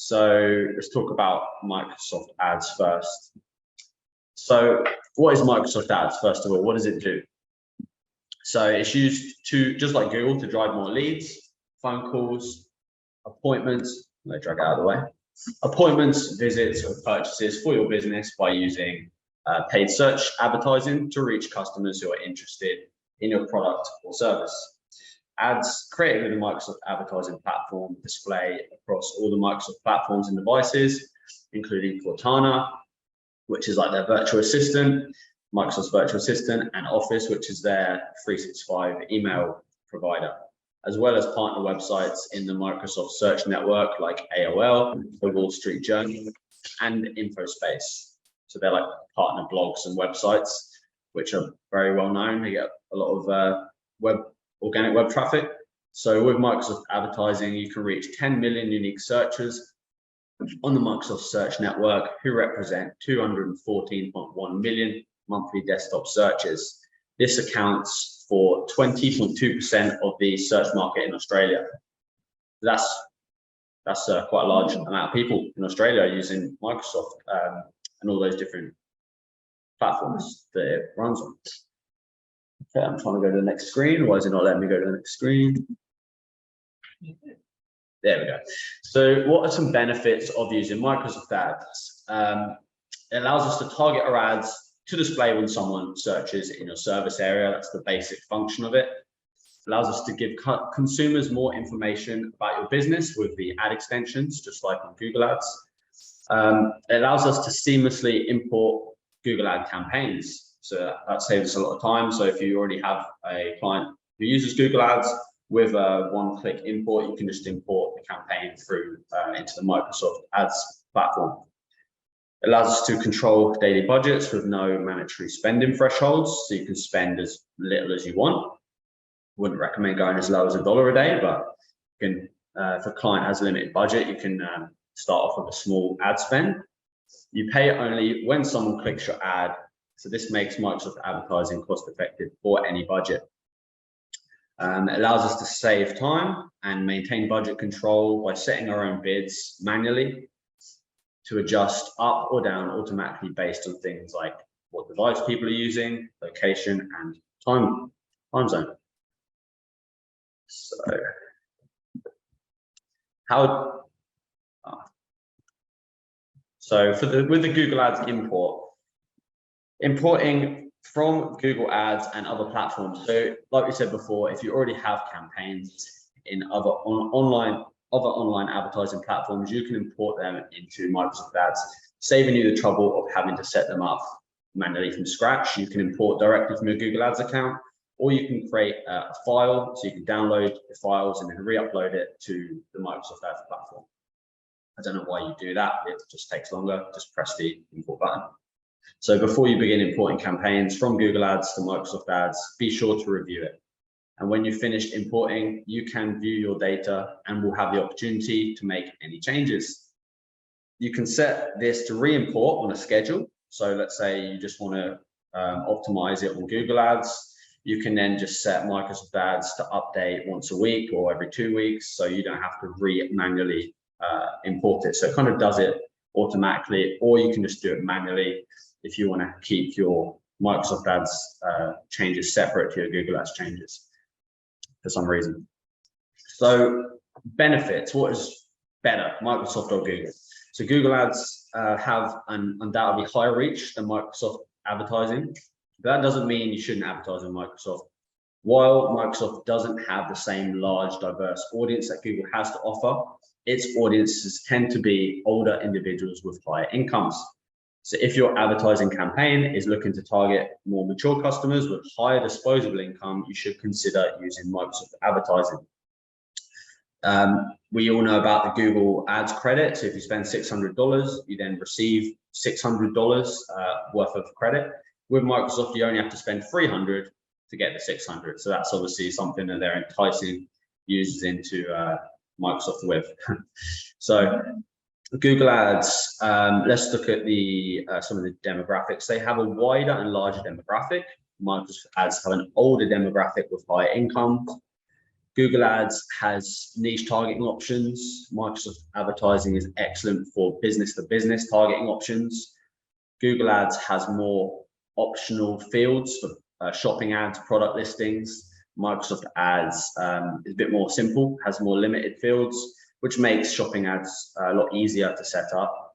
So let's talk about Microsoft Ads first. So what is Microsoft Ads? First of all, what does it do? So it's used to, just like Google, to drive more leads, phone calls, appointments, let me drag it out of the way, appointments, visits, or purchases for your business by using paid search advertising to reach customers who are interested in your product or service. Ads created with the Microsoft advertising platform display across all the Microsoft platforms and devices, including Cortana, which is like their virtual assistant, Microsoft's virtual assistant, and Office, which is their 365 email provider, as well as partner websites in the Microsoft search network like AOL, the Wall Street Journal, and InfoSpace. So they're like partner blogs and websites, which are very well known. They get a lot of organic web traffic. So with Microsoft advertising, you can reach 10 million unique searchers on the Microsoft Search Network, who represent 214.1 million monthly desktop searches. This accounts for 20.2% of the search market in Australia. That's quite a large amount of people in Australia using Microsoft and all those different platforms that it runs on. Okay, I'm trying to go to the next screen. Why is it not letting me go to the next screen? There we go. So what are some benefits of using Microsoft Ads? It allows us to target our ads to display when someone searches in your service area. That's the basic function of it. It allows us to give consumers more information about your business with the ad extensions, just like on Google Ads. It allows us to seamlessly import Google Ad campaigns. So that saves us a lot of time. So if you already have a client who uses Google Ads, with a one-click import, you can just import the campaign through into the Microsoft Ads platform. It allows us to control daily budgets with no mandatory spending thresholds, so you can spend as little as you want. Wouldn't recommend going as low as $1 a day, but you can, if a client has a limited budget, you can start off with a small ad spend. You pay only when someone clicks your ad, so this makes Microsoft advertising cost-effective for any budget. It allows us to save time and maintain budget control by setting our own bids manually to adjust up or down automatically based on things like what device people are using, location, and time zone. So with the Google Ads importing from Google Ads and other platforms. So like we said before, if you already have campaigns in other online advertising platforms, you can import them into Microsoft Ads, saving you the trouble of having to set them up manually from scratch. You can import directly from your Google Ads account, or you can create a file, so you can download the files and then re-upload it to the Microsoft Ads platform. I don't know why you do that. It just takes longer. Just press the import button. So before you begin importing campaigns from Google Ads to Microsoft Ads, be sure to review it. And when you've finished importing, you can view your data and will have the opportunity to make any changes. You can set this to re-import on a schedule. So let's say you just want to optimize it on Google Ads. You can then just set Microsoft Ads to update once a week or every 2 weeks, so you don't have to manually import it. So it kind of does it automatically, or you can just do it manually if you want to keep your Microsoft Ads changes separate to your Google Ads changes for some reason. So benefits, what is better, Microsoft or Google? So Google Ads have an undoubtedly higher reach than Microsoft advertising. But that doesn't mean you shouldn't advertise on Microsoft. While Microsoft doesn't have the same large, diverse audience that Google has to offer, its audiences tend to be older individuals with higher incomes. So if your advertising campaign is looking to target more mature customers with higher disposable income, you should consider using Microsoft advertising. We all know about the Google Ads credit. So if you spend $600, you then receive $600 worth of credit. With Microsoft, you only have to spend $300 to get the $600. So that's obviously something that they're enticing users into Microsoft with. So Google Ads, let's look at some of the demographics. They have a wider and larger demographic. Microsoft Ads have an older demographic with higher income. Google Ads has niche targeting options. Microsoft Advertising is excellent for business-to-business targeting options. Google Ads has more optional fields for shopping ads, product listings. Microsoft Ads is a bit more simple, has more limited fields, which makes shopping ads a lot easier to set up.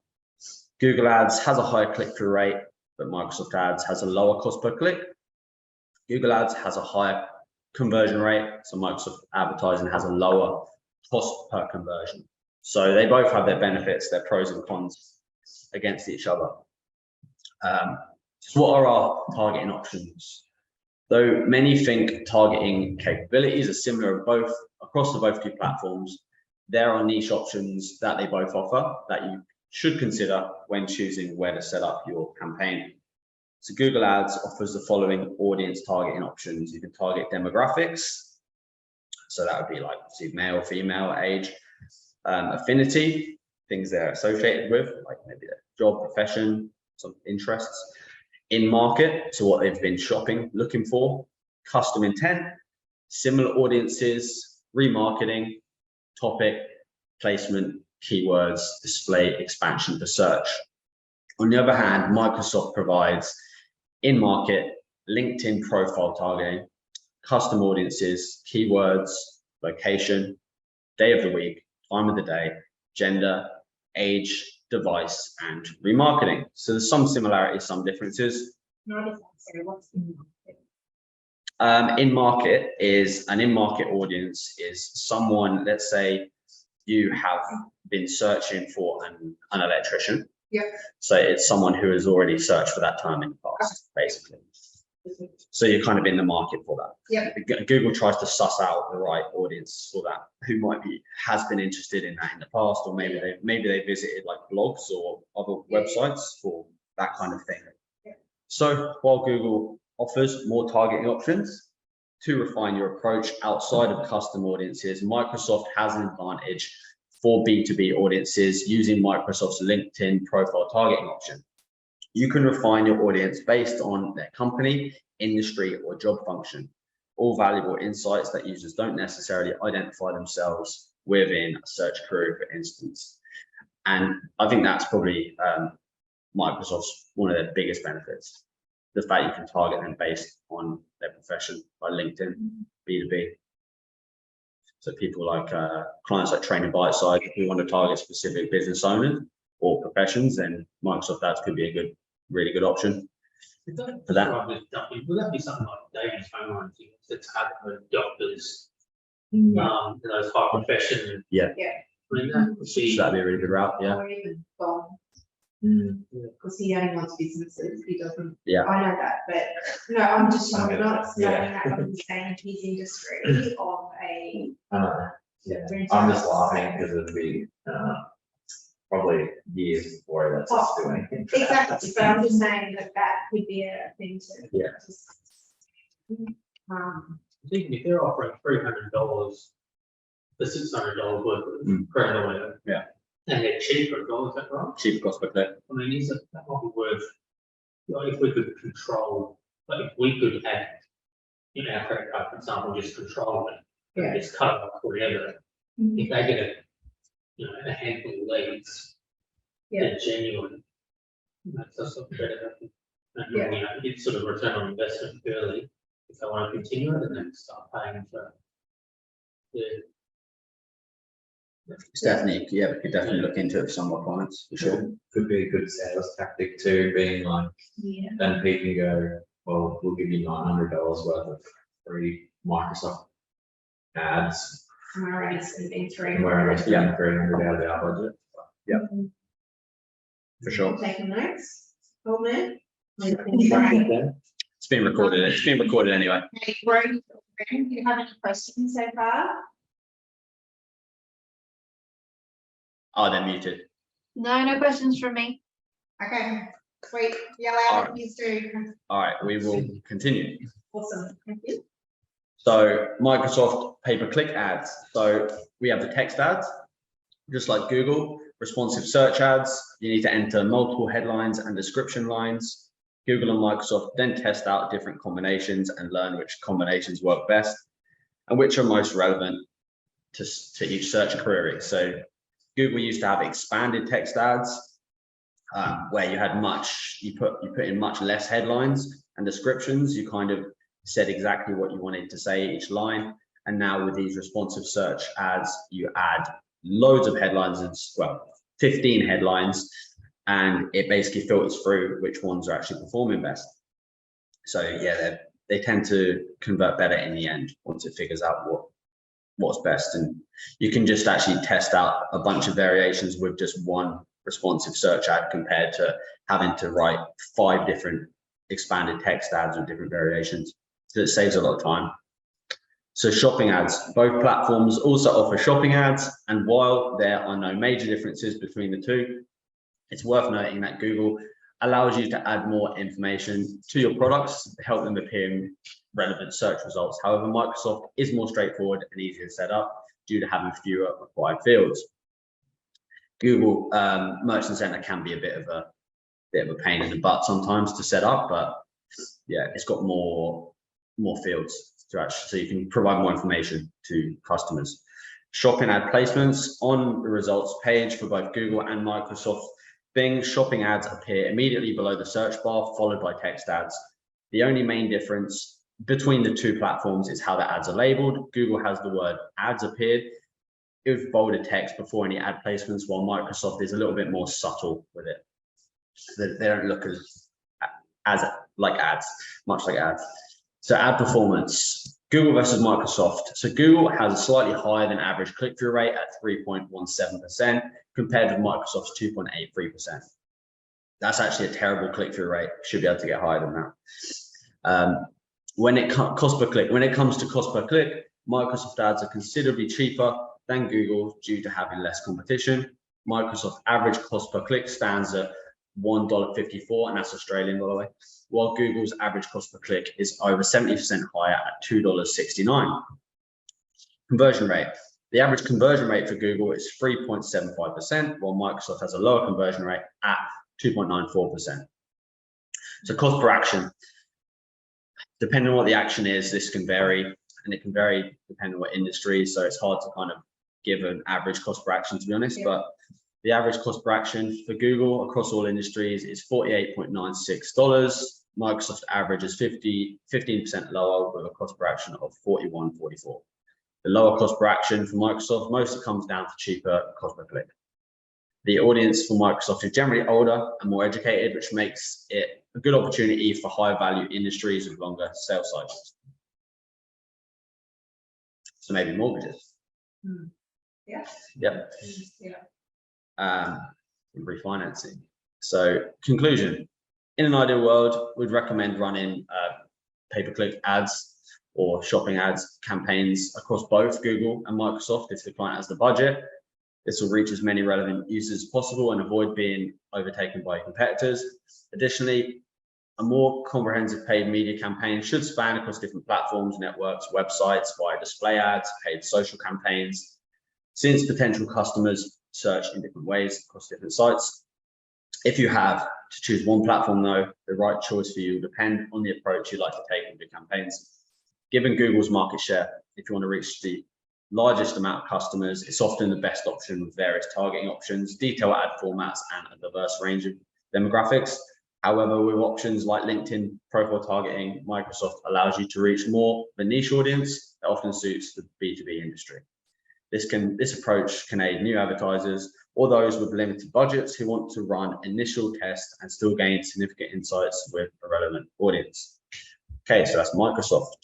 Google Ads has a higher click-through rate, but Microsoft Ads has a lower cost per click. Google Ads has a higher conversion rate, so Microsoft Advertising has a lower cost per conversion. So they both have their benefits, their pros and cons against each other. So what are our targeting options? Though many think targeting capabilities are similar across the both two platforms, there are niche options that they both offer that you should consider when choosing where to set up your campaign. So Google Ads offers the following audience targeting options. You can target demographics. So that would be like male, female, age, affinity, things they're associated with, like maybe their job, profession, some interests. In market, so what they've been shopping, looking for, custom intent, similar audiences, remarketing, topic, placement, keywords, display, expansion for search. On the other hand, Microsoft provides in-market, LinkedIn profile targeting, custom audiences, keywords, location, day of the week, time of the day, gender, age, device, and remarketing. So there's some similarities, some differences. What's In-market is an in-market audience is someone, let's say you have been searching for an electrician. Yeah. So it's someone who has already searched for that term in the past, basically. So you're kind of in the market for that. Yeah. Google tries to suss out the right audience for that, who has been interested in that in the past, or maybe they visited like blogs or other websites for that kind of thing. Yeah. So while Google offers more targeting options to refine your approach outside of custom audiences, Microsoft has an advantage for B2B audiences using Microsoft's LinkedIn profile targeting option. You can refine your audience based on their company, industry, or job function. All valuable insights that users don't necessarily identify themselves within a search query, for instance. And I think that's probably Microsoft's one of their biggest benefits. The fact you can target them based on their profession, like LinkedIn, B2B. So people like clients like Training Biteside, if you want to target specific business owners or professions, then Microsoft Ads could be a really good option for that. Would that be something like David's home line thing to target the doctors, those high profession? Yeah. So that'd be a really good route. Yeah. Or even bonds. Because he only wants businesses, he doesn't. Yeah. I know that, but no, I'm just not saying Yeah. that from saying his industry of a. Yeah, I'm just laughing because it'd be probably years before he lets us do anything. Exactly, but I'm just saying that could be a thing to. Yeah. Even if they're offering $300 for $600 worth of credit or whatever. Yeah. And they're cheaper as well, is that right? Cheaper cost per click. I mean, that might be worth, if we could control, like if we could have, our credit card, for example, just control it, and just cut it off whatever. If they get a handful of leads, they're genuine. That's sort of better. And it's sort of return on investment early. If they want to continue it, and then start paying for It's definitely, we could definitely look into it for some of our clients, for sure. Could be a good sales tactic too, being like, then people can go, well, we'll give you $900 worth of free Microsoft ads. Am I already spending And we're already spending 300 out of our budget. Yeah. For sure. Taking notes, old man. It's been recorded. It's been recorded anyway. Okay, Rory, do you have any questions so far? Oh, they're muted. No questions from me. Okay, sweet. Yell out if you do. All right, we will continue. Awesome, thank you. So Microsoft pay-per-click ads. So we have the text ads, just like Google. Responsive search ads, you need to enter multiple headlines and description lines. Google and Microsoft then test out different combinations and learn which combinations work best. and which are most relevant to each search query. So Google used to have expanded text ads, where you put in much less headlines and descriptions. You kind of said exactly what you wanted to say each line. And now with these responsive search ads, you add loads of headlines, and well, 15 headlines, and it basically filters through which ones are actually performing best. So yeah, they tend to convert better in the end once it figures out what's best. And you can just actually test out a bunch of variations with just one responsive search ad compared to having to write 5 different expanded text ads with different variations. So it saves a lot of time. So shopping ads, both platforms also offer shopping ads, and while there are no major differences between the two, it's worth noting that Google allows you to add more information to your products to help them appear in relevant search results. However, Microsoft is more straightforward and easier to set up due to having fewer required fields. Google Merchant Center can be a bit of a pain in the butt sometimes to set up, but yeah, it's got more fields to actually, so you can provide more information to customers. Shopping ad placements on the results page for both Google and Microsoft Bing. Shopping ads appear immediately below the search bar, followed by text ads. The only main difference between the two platforms is how the ads are labeled. Google has the word ads appeared with bolded text before any ad placements, while Microsoft is a little bit more subtle with it. They don't look as like ads, much like ads. So ad performance, Google versus Microsoft. So Google has a slightly higher than average click-through rate at 3.17% compared with Microsoft's 2.83%. That's actually a terrible click-through rate. Should be able to get higher than that. When it comes to cost per click, Microsoft ads are considerably cheaper than Google due to having less competition. Microsoft average cost per click stands at $1.54, and that's Australian, by the way, while Google's average cost per click is over 70% higher at $2.69. Conversion rate. The average conversion rate for Google is 3.75%, while Microsoft has a lower conversion rate at 2.94%. So cost per action. Depending on what the action is, this can vary, and it can vary depending on what industry, so it's hard to kind of give an average cost per action, to be honest, but the average cost per action for Google across all industries is $48.96. Microsoft average is 15% lower with a cost per action of $41.44. The lower cost per action for Microsoft mostly comes down to cheaper cost per click. The audience for Microsoft is generally older and more educated, which makes it a good opportunity for high value industries with longer sales cycles. So maybe mortgages. Yeah. Yep. Yeah. Refinancing. So conclusion, in an ideal world, we'd recommend running pay-per-click ads or shopping ads campaigns across both Google and Microsoft if the client has the budget. This will reach as many relevant users as possible and avoid being overtaken by competitors. Additionally, a more comprehensive paid media campaign should span across different platforms, networks, websites, via display ads, paid social campaigns, since potential customers search in different ways across different sites. If you have to choose one platform though, the right choice for you will depend on the approach you'd like to take with your campaigns. Given Google's market share, if you want to reach the largest amount of customers, it's often the best option with various targeting options, detailed ad formats, and a diverse range of demographics. However, with options like LinkedIn profile targeting, Microsoft allows you to reach more of a niche audience that often suits the B2B industry. This approach can aid new advertisers or those with limited budgets who want to run initial tests and still gain significant insights with a relevant audience. Okay, so that's Microsoft.